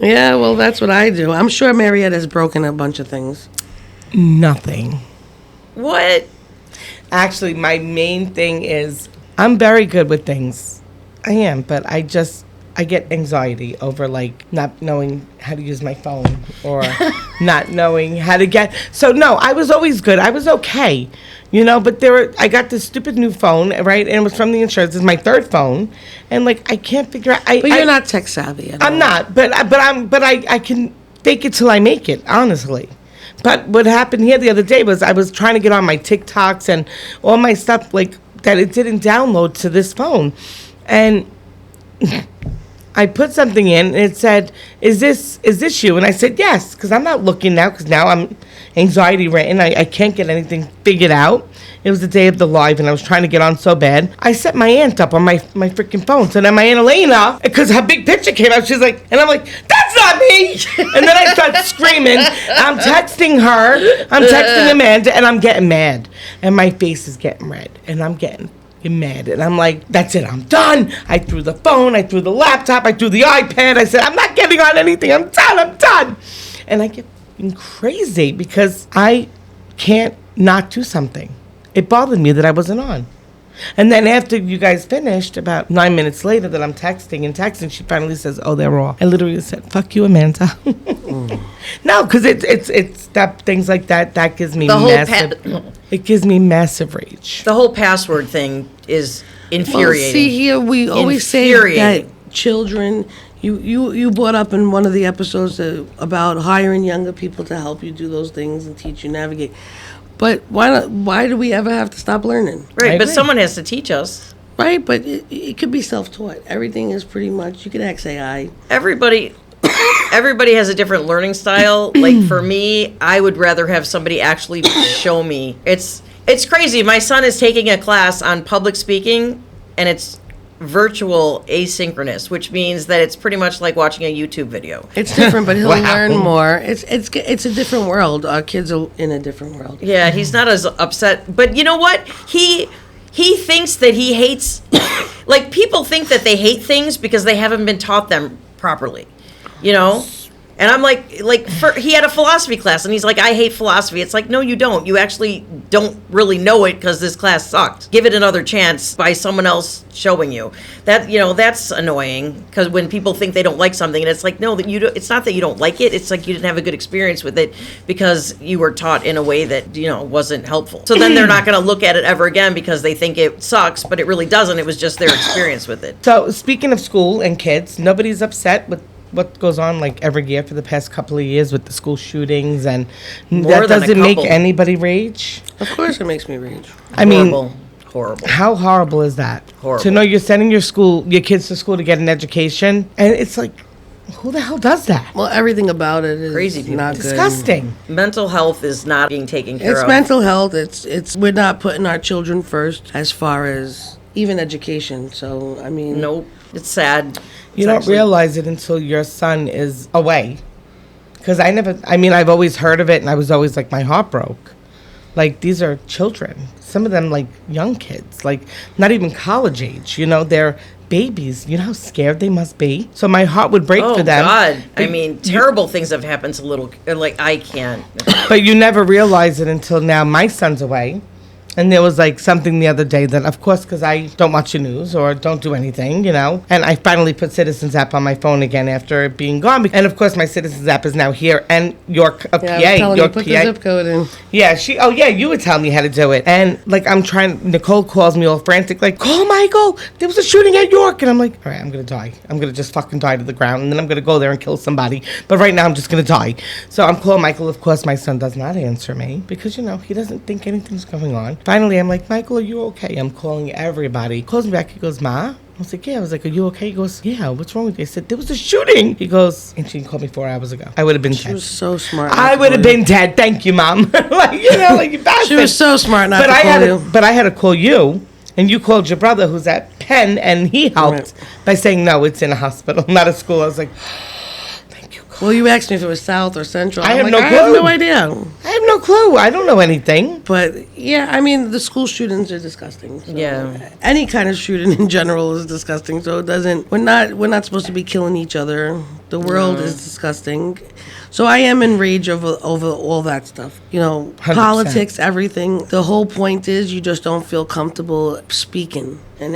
A: Yeah, well, that's what I do. I'm sure Mariette has broken a bunch of things.
D: Nothing.
C: What?
D: Actually, my main thing is I'm very good with things. I am, but I get anxiety over like not knowing how to use my phone or not knowing how to get. So no, I was always good. I was okay, But I got this stupid new phone, right? And it was from the insurance. It's my third phone, and like I can't figure out.
A: But you're not tech savvy at all.
D: I'm not, but I can fake it till I make it, honestly. But what happened here the other day was I was trying to get on my TikToks and all my stuff like that. It didn't download to this phone, and I put something in and it said, "Is this you?" And I said yes, because I'm not looking now because now I'm anxiety ridden. I can't get anything figured out. It was the day of the live, and I was trying to get on so bad. I set my aunt up on my freaking phone. So then my Aunt Elena, because her big picture came up, she's like, and I'm like, that's not me. And then I start screaming. I'm texting her. I'm texting Amanda, and I'm getting mad. And my face is getting red, and I'm getting mad. And I'm like, that's it. I'm done. I threw the phone. I threw the laptop. I threw the iPad. I said, I'm not getting on anything. I'm done. And I get crazy because I can't not do something. It bothered me that I wasn't on. And then after you guys finished, about 9 minutes later that I'm texting, she finally says, oh, they're all. I literally said, fuck you, Amanda. No, because it's that things like that gives me it gives me massive rage.
C: The whole password thing is infuriating.
A: Well, see here, we always say that children. You brought up in one of the episodes about hiring younger people to help you do those things and teach you navigate. But why do we ever have to stop learning?
C: Right, but someone has to teach us.
A: Right, but it could be self-taught. Everything is pretty much, you can ask AI.
C: Everybody has a different learning style. Like for me, I would rather have somebody actually show me. It's crazy. My son is taking a class on public speaking, and it's virtual asynchronous, which means that it's pretty much like watching a YouTube video.
A: It's different, but he'll
D: Wow.
A: learn more. It's a different world. Our kids are in a different world.
C: Yeah, he's not as upset. But you know what? He thinks that he hates... Like, people think that they hate things because they haven't been taught them properly. And I'm like, he had a philosophy class, and he's like, I hate philosophy. It's like, no, you don't. You actually don't really know it because this class sucked. Give it another chance by someone else showing you. That, that's annoying, because when people think they don't like something, and it's like, no, it's not that you don't like it. It's like you didn't have a good experience with it because you were taught in a way that, wasn't helpful. So then they're not going to look at it ever again because they think it sucks, but it really doesn't. It was just their experience with it.
D: So speaking of school and kids, nobody's upset with what goes on like every year for the past couple of years with the school shootings, and
C: More
D: that
C: than a
D: doesn't make
C: couple.
D: anybody rage.
A: Of course, it makes me rage.
D: I mean,
C: Horrible.
D: how horrible is that?
C: Horrible.
D: To know you're sending your kids to school to get an education, and it's like, who the hell does that?
A: Well, everything about it is
C: Crazy people.
A: not good.
D: Disgusting.
C: Mental health is not being taken care
A: It's
C: of.
A: mental health. It's we're not putting our children first as far as even education. So I mean,
C: Nope. It's sad.
D: You don't realize it until your son is away. Because I've always heard of it, and I was always like, my heart broke. Like, these are children. Some of them, like, young kids, like, not even college age. They're babies. You know how scared they must be? So my heart would break for them.
C: Oh, God.
D: But
C: I mean, terrible things have happened to little, like, I can't.
D: But you never realize it until now. My son's away. And there was like something the other day that, of course, because I don't watch the news or don't do anything, and I finally put Citizens app on my phone again after it being gone. And of course, my Citizens app is now here, and York, PA,
A: I was telling you,
D: York,
A: put
D: PA.
A: the zip code in.
D: Yeah, you would tell me how to do it. And like, Nicole calls me all frantic, like, call Michael, there was a shooting at York. And I'm like, all right, I'm going to die. I'm going to just fucking die to the ground. And then I'm going to go there and kill somebody. But right now, I'm just going to die. So I'm calling Michael. Of course, my son does not answer me because, he doesn't think anything's going on. Finally, I'm like, Michael, are you okay? I'm calling everybody. He calls me back. He goes, Ma? I was like, yeah. I was like, are you okay? He goes, yeah, what's wrong with you? I said, there was a shooting. He goes, and she called me 4 hours ago. I would have been
A: She
D: dead.
A: was so smart.
D: I would have been dead. Thank you, Mom. like you bastard.
A: She was so smart not
D: But
A: to call you.
D: But I had to call you, and you called your brother who's at Penn, and he helped
A: Right.
D: by saying, no, it's in a hospital, not a school. I was like, thank you, God.
A: Well, you asked me if it was South or Central.
D: I
A: I'm
D: have
A: like,
D: no
A: I have
D: clue.
A: no idea.
D: I have no clue. I don't know anything.
A: But yeah, I mean, the school shootings are disgusting. So
C: Yeah.
A: Any kind of shooting in general is disgusting. So it doesn't. We're not supposed to be killing each other. The world is disgusting. So I am enraged over all that stuff.
D: 100%.
A: Politics, everything. The whole point is you just don't feel comfortable speaking on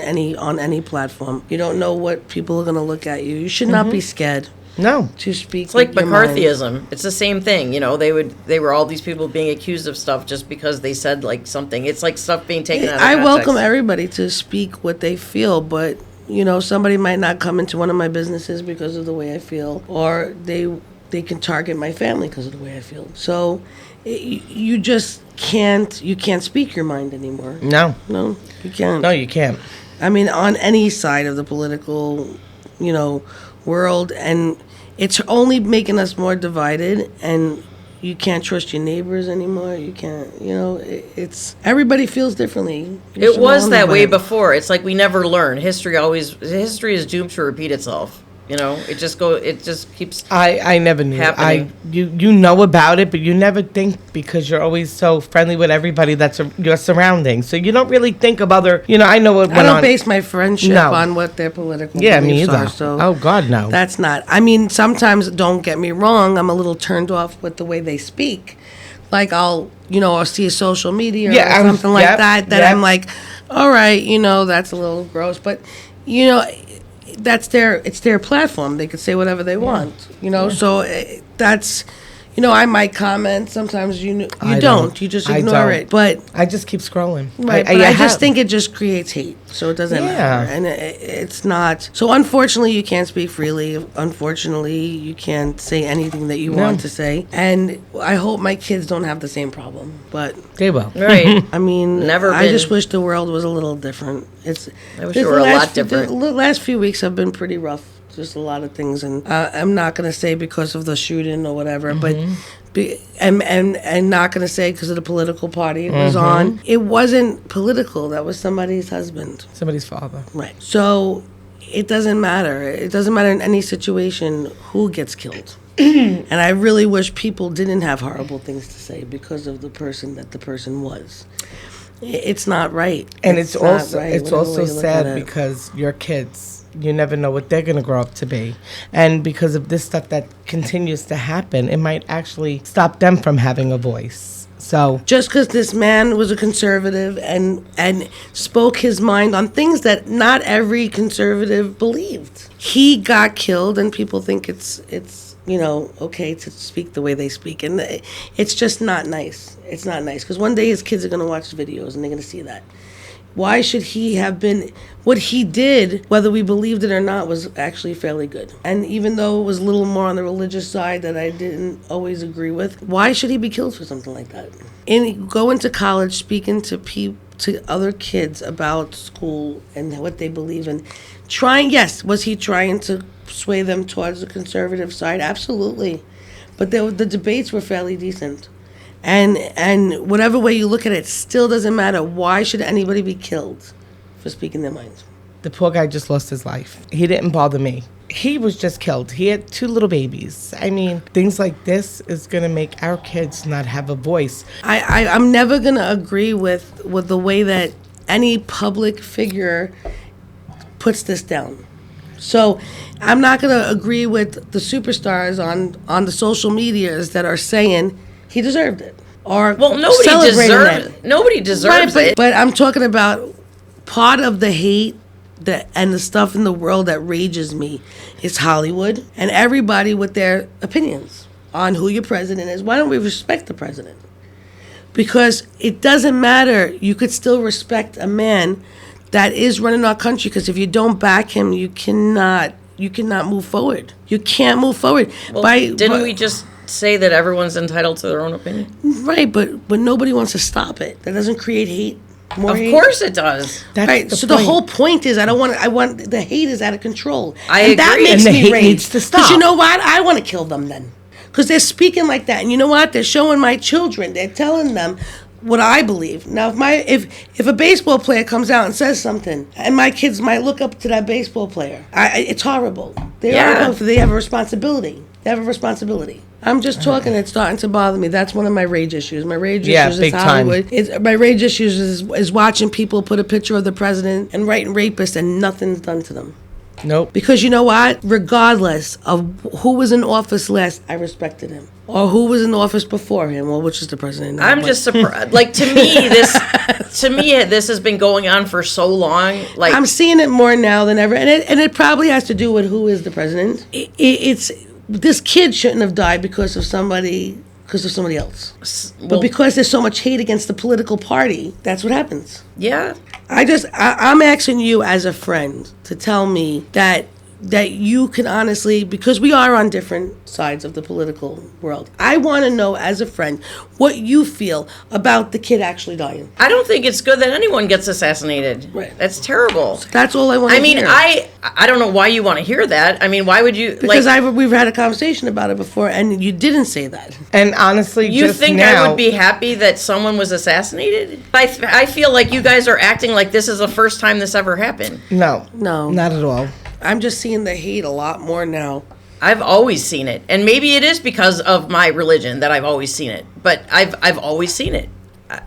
A: any platform. You don't know what people are going to look at you. You should not be scared
D: No.
A: to speak.
C: It's like
A: your mind.
C: McCarthyism. It's the same thing. They were all these people being accused of stuff just because they said like something. It's like stuff being taken out of
A: I
C: context.
A: welcome everybody to speak what they feel, but somebody might not come into one of my businesses because of the way I feel, or they can target my family because of the way I feel. So you just can't speak your mind anymore.
D: No.
A: No, you can't.
D: No, you can't.
A: I mean, on any side of the political, world, and it's only making us more divided, and you can't trust your neighbors anymore. You can't, it's everybody feels differently.
C: It was that way before. It's like we never learn. History is doomed to repeat itself. It just keeps.
D: I never knew.
C: Happening.
D: You know about it, but you never think because you're always so friendly with everybody that's your surroundings. So you don't really think of other. I know what went
A: I don't
D: on.
A: base my friendship
D: No.
A: on what their political
D: Yeah, me
A: beliefs
D: either.
A: are. So
D: Oh God, no.
A: that's not. I mean, sometimes, don't get me wrong, I'm a little turned off with the way they speak. Like I'll see a social media or
D: Yeah,
A: something like
D: yep,
A: that
D: yep.
A: I'm like, all right, that's a little gross, but it's their platform. They could say whatever they want, So that's, I might comment. Sometimes you
D: I
A: don't. You just
D: I
A: ignore
D: don't.
A: it. But
D: I just keep scrolling.
A: right, but I just think it just creates hate, so it doesn't
D: Yeah.
A: matter, and it's not. So unfortunately, you can't speak freely. Unfortunately, you can't say anything that you want to say, and I hope my kids don't have the same problem. But
D: they will.
C: Right.
A: I mean,
C: Never
A: I
C: been.
A: just wish the world was a little different.
C: I wish it were a lot different.
A: The last few weeks have been pretty rough. Just a lot of things, and I'm not gonna say because of the shooting or whatever, but. And not going to say because of the political party it was on. It wasn't political. That was somebody's husband.
D: Somebody's father.
A: Right. So it doesn't matter. It doesn't matter in any situation who gets killed. And I really wish people didn't have horrible things to say because of the person that the person was. It's not right.
D: And it's
A: not
D: also
A: right,
D: it's
A: whatever
D: also
A: way you look at
D: sad
A: it.
D: because your kids you never know what they're going to grow up to be. And because of this stuff that continues to happen, it might actually stop them from having a voice. So
A: just because this man was a conservative and spoke his mind on things that not every conservative believed, he got killed, and people think it's okay to speak the way they speak, and it's just not nice. It's not nice, because one day his kids are going to watch the videos and they're going to see that. Why should he have been? What he did, whether we believed it or not, was actually fairly good. And even though it was a little more on the religious side that I didn't always agree with, why should he be killed for something like that? And going to college, speaking to other kids about school and what they believe in, was he trying to sway them towards the conservative side? Absolutely. But the debates were fairly decent. And whatever way you look at it, still doesn't matter. Why should anybody be killed for speaking their minds?
D: the poor guy just lost his life. He didn't bother me. He was just killed. He had 2 little babies. I mean, things like this is going to make our kids not have a voice.
A: I'm never going to agree with the way that any public figure puts this down. So I'm not going to agree with the superstars on the social medias that are saying he deserved it. Or
C: nobody deserves it.
A: But I'm talking about part of the hate and the stuff in the world that rages me is Hollywood and everybody with their opinions on who your president is. Why don't we respect the president? Because it doesn't matter. You could still respect a man that is running our country, because if you don't back him, you cannot move forward. You can't move forward.
C: Well, didn't we just say that everyone's entitled to their own opinion?
A: Right, but nobody wants to stop it. That doesn't create hate.
C: Of course it does.
A: That's right. So the whole point is, I want the hate is out of control.
C: I agree.
A: That makes
D: and the
A: me
D: hate
A: rage.
D: needs to stop.
A: Because you know what? I want to kill them then. Because they're speaking like that, and you know what? They're showing my children. They're telling them what I believe. Now, if a baseball player comes out and says something, and my kids might look up to that baseball player, it's horrible. They have a responsibility. I'm just talking. It's starting to bother me. That's one of my rage issues. My rage issues is Hollywood. My rage issues is watching people put a picture of the president and writing rapist, and nothing's done to them.
D: Nope.
A: Because you know what? Regardless of who was in office last, I respected him. Or who was in office before him, well, which is the president now.
C: I'm just surprised. Like, to me, this has been going on for so long. Like,
A: I'm seeing it more now than ever, and it probably has to do with who is the president. It's this kid shouldn't have died because of somebody else. But because there's so much hate against the political party, that's what happens.
C: Yeah.
A: I'm asking you as a friend to tell me that you can honestly, because we are on different sides of the political world, I want to know as a friend what you feel about the kid actually dying.
C: I don't think it's good that anyone gets assassinated.
A: Right.
C: That's terrible.
A: That's all I want to hear.
C: I don't know why you want to hear that. I mean, why would you?
A: Because we've had a conversation about it before, and you didn't say that.
D: And honestly,
C: you
D: just
C: think
D: now,
C: I would be happy that someone was assassinated? I feel like you guys are acting like this is the first time this ever happened.
D: No,
A: not
D: at all.
A: I'm just seeing the hate a lot more now.
C: I've always seen it, and maybe it is because of my religion that I've always seen it. But I've always seen it.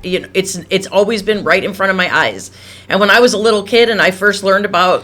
C: It's always been right in front of my eyes. And when I was a little kid and I first learned about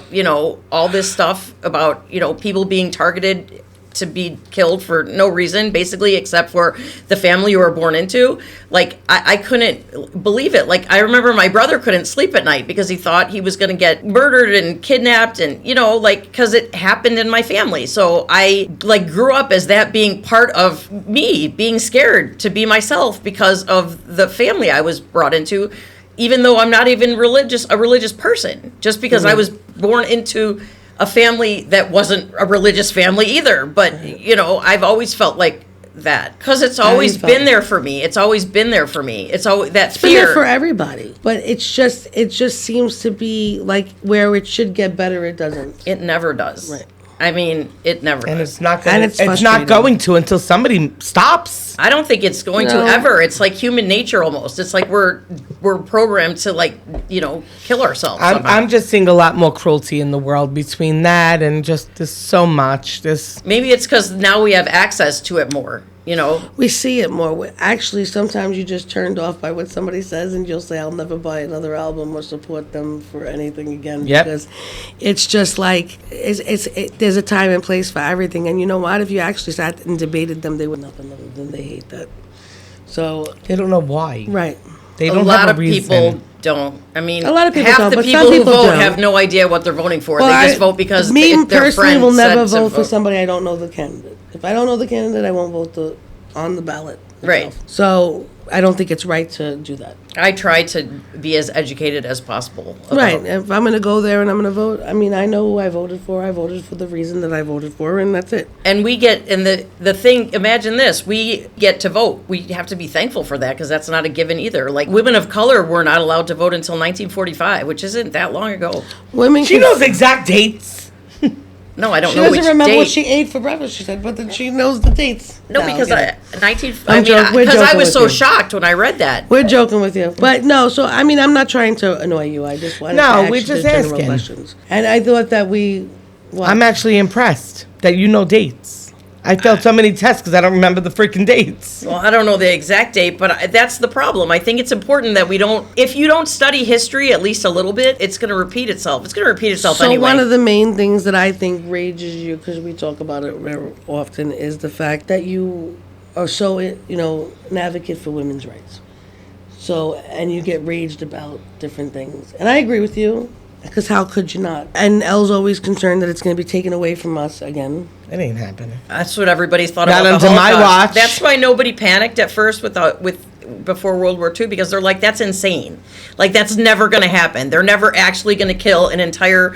C: all this stuff about people being targeted to be killed for no reason, basically, except for the family you were born into, like, I couldn't believe it. Like, I remember my brother couldn't sleep at night because he thought he was going to get murdered and kidnapped, and because it happened in my family. So I grew up as that being part of me, being scared to be myself because of the family I was brought into, even though I'm not even a religious person, just because I was born into a family that wasn't a religious family either. But, I've always felt like that because it's always been there for me. It's always been there for me. It's always that fear.
A: It's been there for everybody. But it just seems to be like where it should get better, it doesn't.
C: It never does.
A: Right.
C: I mean, it never does.
D: It's not going to until somebody stops.
C: I don't think it's going to ever. It's like human nature almost. It's like we're programmed to kill ourselves.
D: I'm just seeing a lot more cruelty in the world between that and just there's so much.
C: Maybe it's because now we have access to it more. You know,
A: We see it more. Actually, sometimes you're just turned off by what somebody says, and you'll say, "I'll never buy another album or support them for anything again."
D: Yep.
A: Because it's just like there's a time and place for everything. And you know what? If you actually sat and debated them, they would nothing other than they hate that. So
D: They don't know why.
A: right.
D: They
C: a
D: don't
C: lot
D: have a
C: of
D: reason.
C: people don't. I mean,
A: A lot of people
C: half
A: don't,
C: the
A: but
C: people
A: some
C: who
A: people
C: vote
A: don't.
C: have no idea what they're voting for.
A: Well,
C: they just vote because
A: me
C: their
A: personally
C: friend
A: will never
C: said to
A: vote for somebody I don't know the candidate. If I don't know the candidate, I won't vote on the ballot.
C: Right.
A: itself. So I don't think it's right to do that.
C: I try to be as educated as possible. about-
A: Right. If I'm going to go there and I'm going to vote, I mean, I know who I voted for. I voted for the reason that I voted for, and that's it.
C: And we get, and the thing, imagine this, we get to vote. We have to be thankful for that because that's not a given either. Like, women of color were not allowed to vote until 1945, which isn't that long ago.
A: Women
D: She
A: can-
D: knows exact dates.
C: No, I don't
A: She
C: know which
A: doesn't remember
C: date.
A: what she ate for breakfast, she said, but then she knows the dates.
C: No, because
A: okay.
C: I
A: joking- we're
C: because I
A: joking
C: was
A: with
C: so
A: you.
C: shocked when I read that.
A: We're joking with you. But no, so, I mean, I'm not trying to annoy you. I just wanted
D: No,
A: to ask
D: we're
A: you
D: just
A: the general
D: asking.
A: questions. And I thought that well,
D: I'm actually impressed that you know dates. I failed so many tests because I don't remember the freaking dates.
C: Well, I don't know the exact date, but that's the problem. I think it's important that we don't, if you don't study history at least a little bit, it's going to repeat itself. It's going to repeat itself
A: So
C: anyway.
A: one of the main things that I think rages you, because we talk about it very often, is the fact that you are so, an advocate for women's rights. So, and you get raged about different things. And I agree with you, because how could you not? And Elle's always concerned that it's going to be taken away from us again.
D: It ain't happening.
C: That's what everybody's thought
D: Not
C: about the
D: under my
C: Holocaust.
D: watch.
C: That's why nobody panicked at first before World War II, because they're like, that's insane. Like, that's never going to happen. They're never actually going to kill an entire,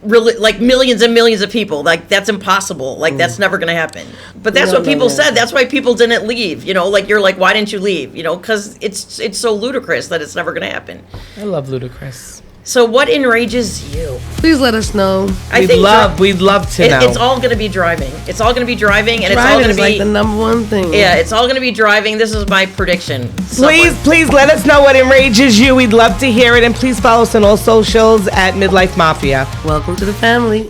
C: really, millions and millions of people. Like, that's impossible. Like, that's never going to happen. But that's
A: No,
C: what
A: no,
C: people
A: no.
C: said. That's why people didn't leave. You're like, why didn't you leave? Because it's so ludicrous that it's never going to happen.
D: I love Ludacris.
C: So what enrages you?
A: Please let us know.
D: We'd love to know.
C: It's all going to be driving. It's all going to be driving, and
A: Driving
C: it's
A: is
C: all going
A: like
C: to
A: the
C: be...
A: number one thing.
C: Yeah, it's all going to be driving. This is my prediction.
D: Please let us know what enrages you. We'd love to hear it. And please follow us on all socials at Mid-Life Mafia.
A: Welcome to the family.